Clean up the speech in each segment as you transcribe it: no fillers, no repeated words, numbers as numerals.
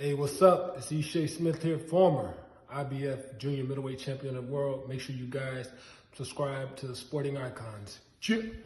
Hey, what's up? It's E. Smith here, former IBF junior middleweight champion of the world. Make sure you guys subscribe to the Sporting Icons. Cheers.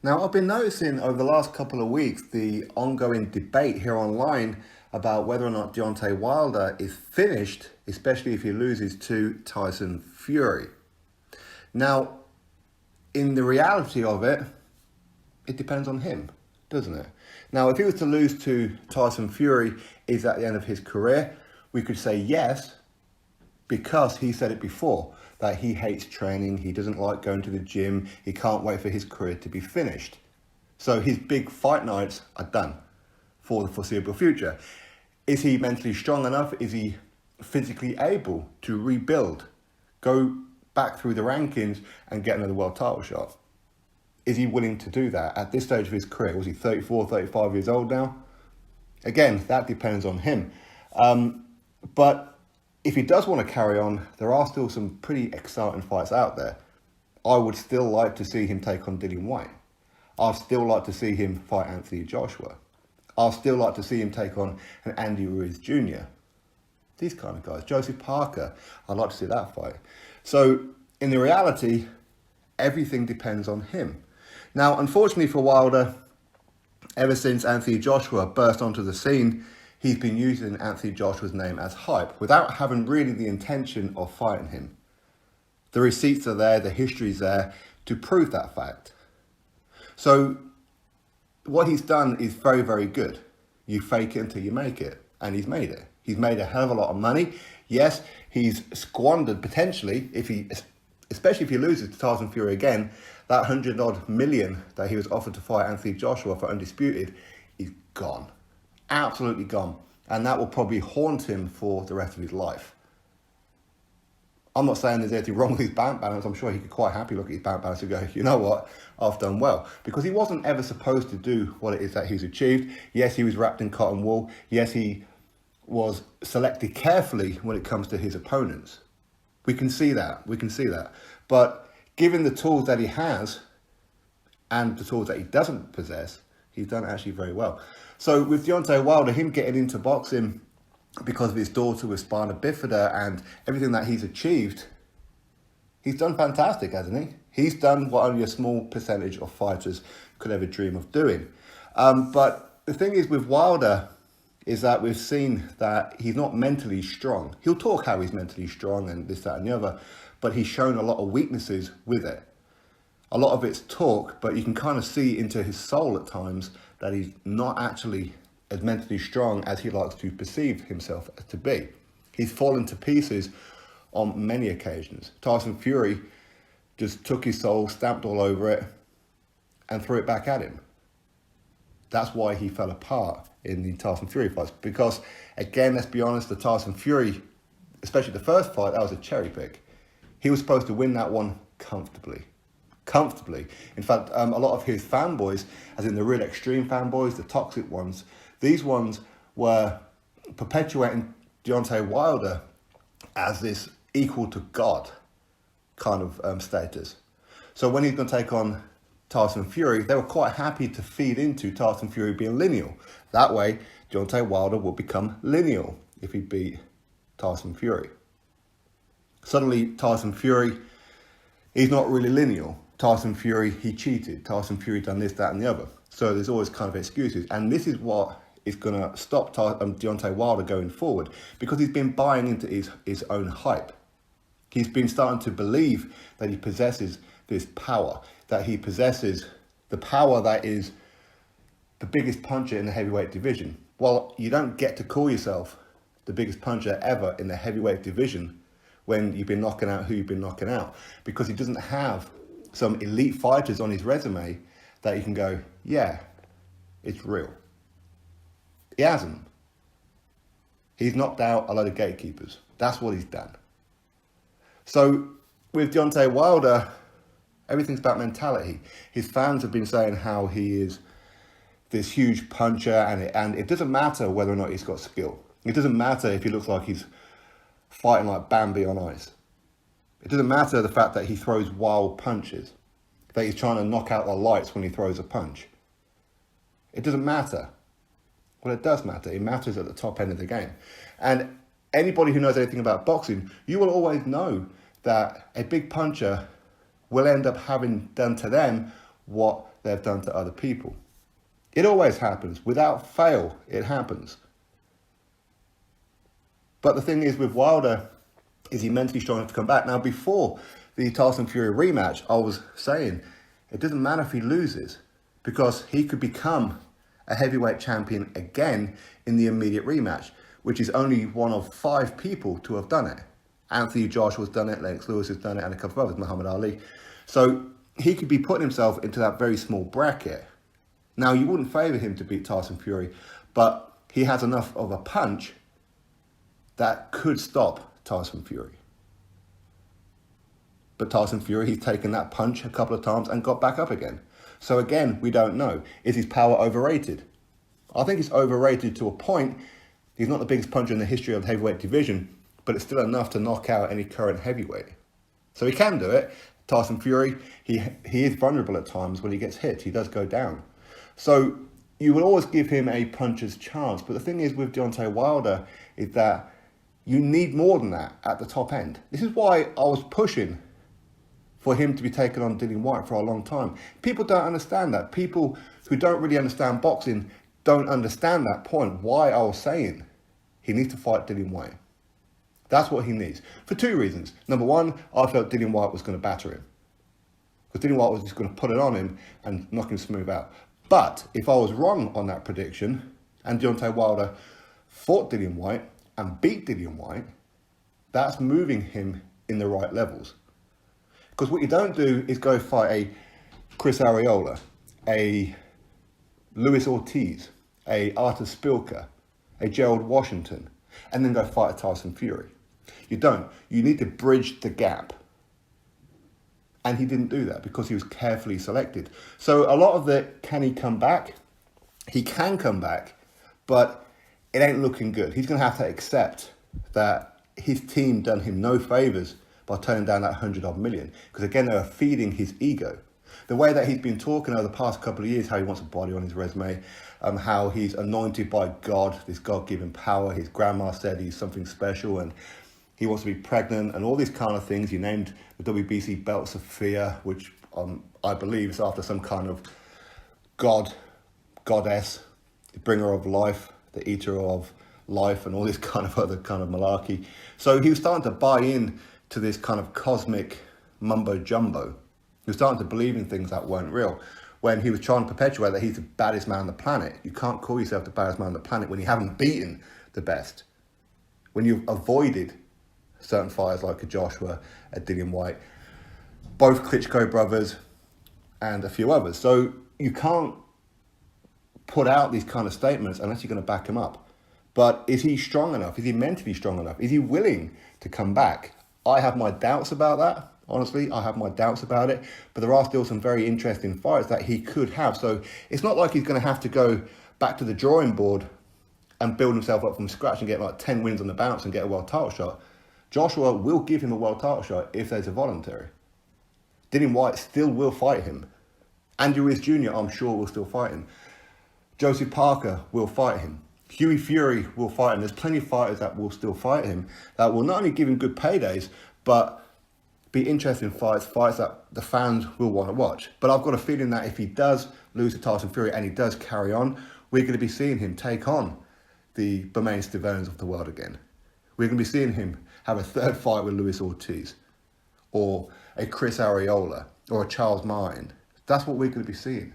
Now, I've been noticing over the last couple of weeks the ongoing debate here online about whether or not Deontay Wilder is finished, especially if he loses to Tyson Fury. Now, in the reality of it, it depends on him, doesn't it? Now, if he was to lose to Tyson Fury, is that the end of his career? We could say yes, because he said it before, that he hates training, he doesn't like going to the gym, he can't wait for his career to be finished. So his big fight nights are done for the foreseeable future. Is he mentally strong enough? Is he physically able to rebuild, go back through the rankings and get another world title shot? Is he willing to do that at this stage of his career? Was he 34, 35 years old now? Again, that depends on him. But if he does want to carry on, there are still some pretty exciting fights out there. I would still like to see him take on Dillian Whyte. I'd still like to see him fight Anthony Joshua. I'd still like to see him take on an Andy Ruiz Jr. These kind of guys. Joseph Parker, I'd like to see that fight. So, in the reality, everything depends on him. Now, unfortunately for Wilder, ever since Anthony Joshua burst onto the scene, he's been using Anthony Joshua's name as hype without having really the intention of fighting him. The receipts are there, the history's there to prove that fact. So what he's done is very, very good. You fake it until you make it, and he's made it. He's made a hell of a lot of money. Yes, he's squandered potentially, especially if he loses to Tyson Fury again, that 100-odd million that he was offered to fight Anthony Joshua for undisputed is gone. Absolutely gone. And that will probably haunt him for the rest of his life. I'm not saying there's anything wrong with his bank balance. I'm sure he could quite happily look at his bank balance and go, you know what, I've done well. Because he wasn't ever supposed to do what it is that he's achieved. Yes, he was wrapped in cotton wool. Yes, he was selected carefully when it comes to his opponents. We can see that. But given the tools that he has and the tools that he doesn't possess, he's done actually very well. So with Deontay Wilder, him getting into boxing because of his daughter with spina bifida and everything that he's achieved, he's done fantastic, hasn't he? He's done what only a small percentage of fighters could ever dream of doing. But the thing is with Wilder is that we've seen that he's not mentally strong. He'll talk how he's mentally strong and this, that and the other, but he's shown a lot of weaknesses with it. A lot of it's talk, but you can kind of see into his soul at times that he's not actually as mentally strong as he likes to perceive himself to be. He's fallen to pieces on many occasions. Tyson Fury just took his soul, stamped all over it, and threw it back at him. That's why he fell apart in the Tyson Fury fights. Because, again, let's be honest, the Tyson Fury, especially the first fight, that was a cherry pick. He was supposed to win that one comfortably. In fact, a lot of his fanboys, as in the real extreme fanboys, the toxic ones, these ones were perpetuating Deontay Wilder as this equal to God kind of status. So when he's going to take on Tyson Fury, they were quite happy to feed into Tyson Fury being lineal. That way, Deontay Wilder will become lineal if he beat Tyson Fury. Suddenly, Tyson Fury, he's not really lineal. Tyson Fury, he cheated. Tyson Fury done this, that, and the other. So there's always kind of excuses. And this is what is going to stop Deontay Wilder going forward, because he's been buying into his own hype. He's been starting to believe that he possesses this power, that he possesses the power that is the biggest puncher in the heavyweight division. Well, you don't get to call yourself the biggest puncher ever in the heavyweight division when you've been knocking out who you've been knocking out, because he doesn't have some elite fighters on his resume that you can go, yeah, it's real. He hasn't. He's knocked out a load of gatekeepers. That's what he's done. So with Deontay Wilder, everything's about mentality. His fans have been saying how he is this huge puncher, and it doesn't matter whether or not he's got skill. It doesn't matter if he looks like he's fighting like Bambi on ice. It doesn't matter the fact that he throws wild punches, that he's trying to knock out the lights when he throws a punch. It doesn't matter. Well, it does matter. It matters at the top end of the game. And anybody who knows anything about boxing, you will always know that a big puncher will end up having done to them what they've done to other people. It always happens. Without fail, it happens. But the thing is with Wilder, is he mentally strong enough to come back? Now, before the Tyson Fury rematch, I was saying it doesn't matter if he loses, because he could become a heavyweight champion again in the immediate rematch, which is only one of 5 people to have done it. Anthony Joshua's done it, Lennox Lewis has done it, and a couple of others, Muhammad Ali. So he could be putting himself into that very small bracket. Now, you wouldn't favour him to beat Tyson Fury, but he has enough of a punch that could stop Tyson Fury. But Tyson Fury, he's taken that punch a couple of times and got back up again. So again, we don't know. Is his power overrated? I think it's overrated to a point. He's not the biggest puncher in the history of the heavyweight division, but it's still enough to knock out any current heavyweight. So he can do it. Tyson Fury, he is vulnerable at times when he gets hit. He does go down. So you will always give him a puncher's chance. But the thing is with Deontay Wilder is that you need more than that at the top end. This is why I was pushing for him to be taken on Dillian Whyte for a long time. People don't understand that. People who don't really understand boxing don't understand that point. Why I was saying he needs to fight Dillian Whyte. That's what he needs. For 2 reasons. Number one, I felt Dillian Whyte was going to batter him. Because Dillian Whyte was just going to put it on him and knock him smooth out. But if I was wrong on that prediction, and Deontay Wilder fought Dillian Whyte and beat Dillian Whyte, that's moving him in the right levels. Because what you don't do is go fight a Chris Arreola, a Luis Ortiz, a Artur Spilka, a Gerald Washington, and then go fight a Tyson Fury. You don't. You need to bridge the gap. And he didn't do that because he was carefully selected. So a lot of the, can he come back? He can come back, but it ain't looking good. He's going to have to accept that his team done him no favours by turning down that 100-odd million. Because again, they were feeding his ego. The way that he's been talking over the past couple of years, how he wants a body on his resume, how he's anointed by God, this God-given power. His grandma said he's something special and he wants to be pregnant and all these kind of things. He named the WBC belt Sophia, which I believe is after some kind of goddess, the bringer of life, the eater of life, and all this kind of other kind of malarkey. So he was starting to buy in to this kind of cosmic mumbo jumbo. He was starting to believe in things that weren't real. When he was trying to perpetuate that he's the baddest man on the planet. You can't call yourself the baddest man on the planet when you haven't beaten the best. When you've avoided certain fighters like a Joshua, a Dillian Whyte, both Klitschko brothers, and a few others. So you can't put out these kind of statements unless you're going to back him up. But is he strong enough? Is he mentally strong enough? Is he willing to come back? I have my doubts about that. Honestly, I have my doubts about it. But there are still some very interesting fights that he could have. So it's not like he's going to have to go back to the drawing board and build himself up from scratch and get like 10 wins on the bounce and get a world title shot. Joshua will give him a world title shot if there's a voluntary. Dillian Whyte still will fight him. Andy Ruiz Jr., I'm sure, will still fight him. Joseph Parker will fight him. Hughie Fury will fight him. There's plenty of fighters that will still fight him that will not only give him good paydays, but be interesting fights that the fans will want to watch. But I've got a feeling that if he does lose to Tyson Fury and he does carry on, we're going to be seeing him take on the Bermane Stiverns of the world again. We're going to be seeing him have a third fight with Luis Ortiz or a Chris Arreola or a Charles Martin. That's what we're going to be seeing.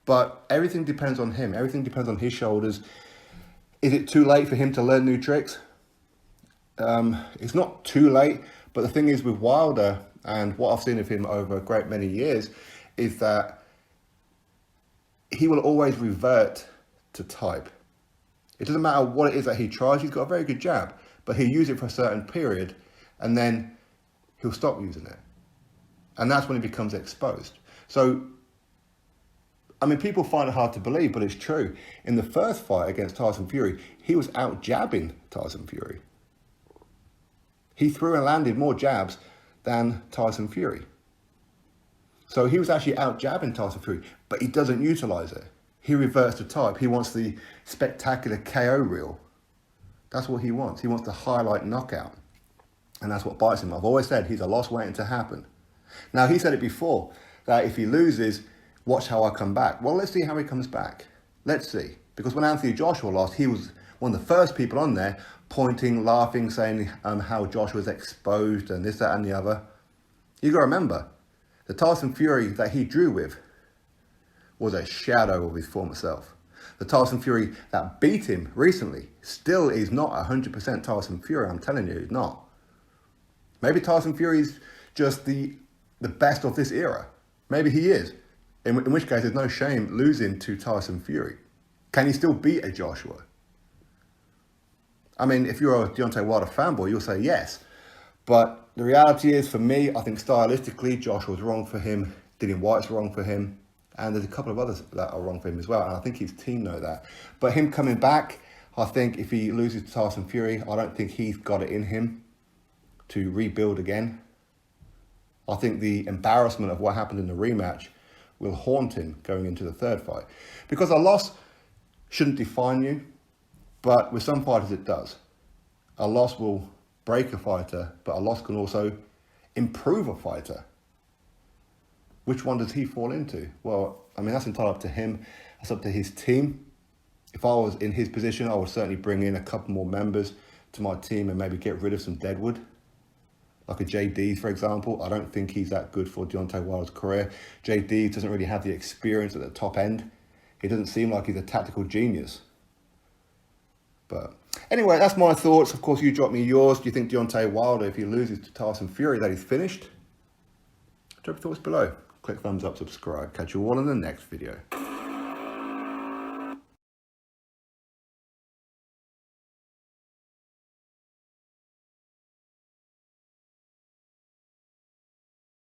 But everything depends on him. Everything depends on his shoulders. Is it too late for him to learn new tricks? It's not too late, but the thing is with Wilder and what I've seen of him over a great many years is that he will always revert to type. It doesn't matter what it is that he tries. He's got a very good jab, but he'll use it for a certain period and then he'll stop using it. And that's when it becomes exposed. So, I mean, people find it hard to believe, but it's true. In the first fight against Tyson Fury, he was out jabbing Tyson Fury. He threw and landed more jabs than Tyson Fury. So he was actually out jabbing Tyson Fury, but he doesn't utilize it. He reverts to type. He wants the spectacular KO reel. That's what he wants. He wants the highlight knockout. And that's what bites him. I've always said he's a loss waiting to happen. Now, he said it before, that if he loses, watch how I come back. Well, let's see how he comes back. Let's see. Because when Anthony Joshua lost, he was one of the first people on there pointing, laughing, saying how Joshua was exposed and this, that, and the other. You got to remember, the Tyson Fury that he drew with was a shadow of his former self. The Tyson Fury that beat him recently still is not 100% Tyson Fury. I'm telling you, he's not. Maybe Tyson Fury is just the best of this era. Maybe he is. In which case, there's no shame losing to Tyson Fury. Can he still beat a Joshua? I mean, if you're a Deontay Wilder fanboy, you'll say yes. But the reality is, for me, I think stylistically, Joshua's wrong for him. Dillian Whyte's wrong for him. And there's a couple of others that are wrong for him as well. And I think his team know that. But him coming back, I think if he loses to Tyson Fury, I don't think he's got it in him to rebuild again. I think the embarrassment of what happened in the rematch will haunt him going into the third fight. Because a loss shouldn't define you, but with some fighters it does. A loss will break a fighter, but a loss can also improve a fighter. Which one does he fall into? Well, I mean, that's entirely up to him. That's up to his team. If I was in his position, I would certainly bring in a couple more members to my team and maybe get rid of some deadwood. Like a JD, for example. I don't think he's that good for Deontay Wilder's career. JD doesn't really have the experience at the top end. He doesn't seem like he's a tactical genius. But anyway, that's my thoughts. Of course, you drop me yours. Do you think Deontay Wilder, if he loses to Tyson Fury, that he's finished? Drop your thoughts below. Click thumbs up, subscribe. Catch you all in the next video.